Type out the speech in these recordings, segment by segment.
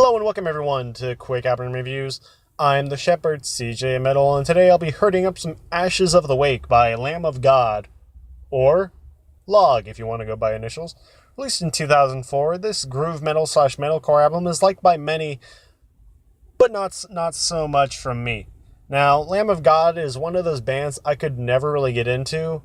Hello and welcome everyone to Quick Album Reviews. I'm the Shepherd, CJ Metal, and today I'll be herding up some Ashes of the Wake by Lamb of God, or Log if you want to go by initials. Released in 2004, this groove metal / metalcore album is liked by many, but not so much from me. Now, Lamb of God is one of those bands I could never really get into.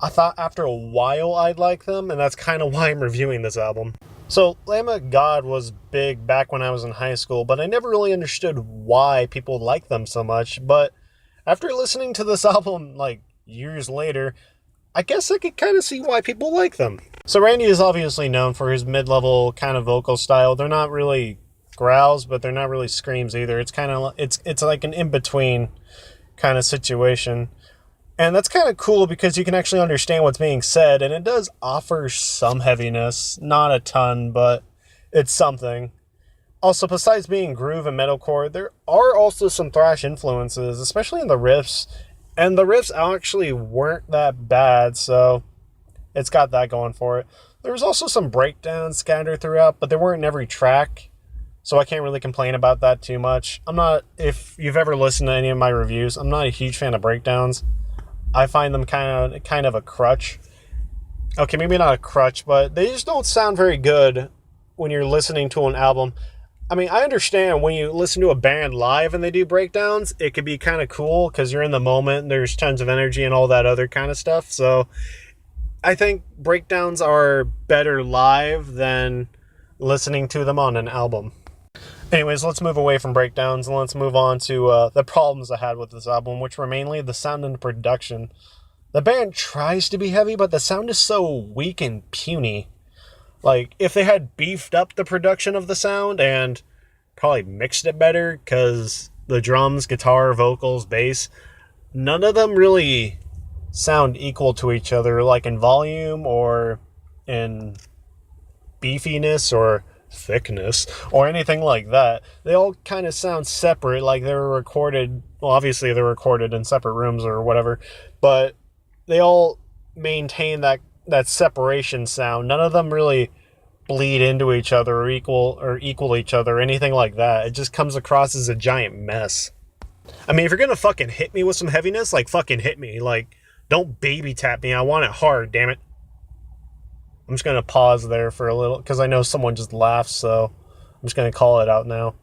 I thought after a while I'd like them, and that's kind of why I'm reviewing this album. So, Lamb of God was big back when I was in high school, but I never really understood why people liked them so much. But after listening to this album, like, years later, I guess I could kind of see why people like them. So Randy is obviously known for his mid-level kind of vocal style. They're not really growls, but they're not really screams either. It's kind of, it's like an in-between kind of situation. And that's kind of cool because you can actually understand what's being said, and it does offer some heaviness. Not a ton, but it's something. Also, besides being groove and metalcore, there are also some thrash influences, especially in the riffs. And the riffs actually weren't that bad, so it's got that going for it. There was also some breakdowns scattered throughout, but they weren't in every track, so I can't really complain about that too much. If you've ever listened to any of my reviews, I'm not a huge fan of breakdowns. I find them kind of a crutch. Okay, maybe not a crutch, but they just don't sound very good when you're listening to an album. I mean, I understand when you listen to a band live and they do breakdowns, it could be kind of cool because you're in the moment and there's tons of energy and all that other kind of stuff. So I think breakdowns are better live than listening to them on an album. Anyways, let's move away from breakdowns and let's move on to the problems I had with this album, which were mainly the sound and the production. The band tries to be heavy, but the sound is so weak and puny. Like, if they had beefed up the production of the sound and probably mixed it better, because the drums, guitar, vocals, bass, none of them really sound equal to each other, like in volume or in beefiness or thickness or anything like that. They all kind of sound separate, like they were recorded, well, obviously they're recorded in separate rooms or whatever, but they all maintain that separation sound. None of them really bleed into each other or equal each other or anything like that. It just comes across as a giant mess. I mean, if you're gonna fucking hit me with some heaviness, like, fucking hit me. Like, don't baby tap me. I want it hard, damn it. I'm just going to pause there for a little, because I know someone just laughed, so I'm just going to call it out now.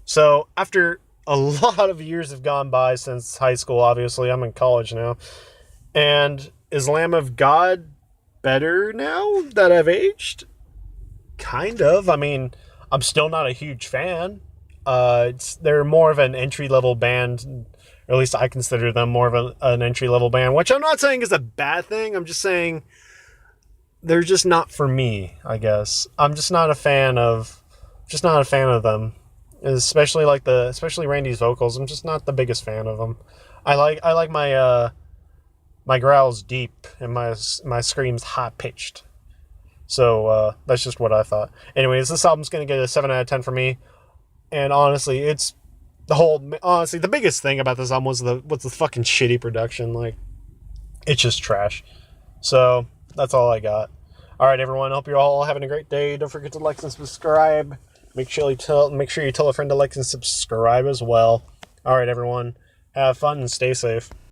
So, after a lot of years have gone by since high school, obviously, I'm in college now, and is Lamb of God better now that I've aged? Kind of. I mean, I'm still not a huge fan. They're more of an entry-level band, or at least I consider them more of an entry-level band, which I'm not saying is a bad thing. I'm just saying they're just not for me, I guess. I'm just not a fan of them. Especially Randy's vocals. I'm just not the biggest fan of them. I like my growls deep and my screams high pitched. So that's just what I thought. Anyways, this album's gonna get a 7 out of 10 for me. And honestly, the biggest thing about this album was the fucking shitty production. Like, it's just trash. So that's all I got. All right, everyone. Hope you're all having a great day. Don't forget to like and subscribe. Make sure you tell a friend to like and subscribe as well. All right, everyone. Have fun and stay safe.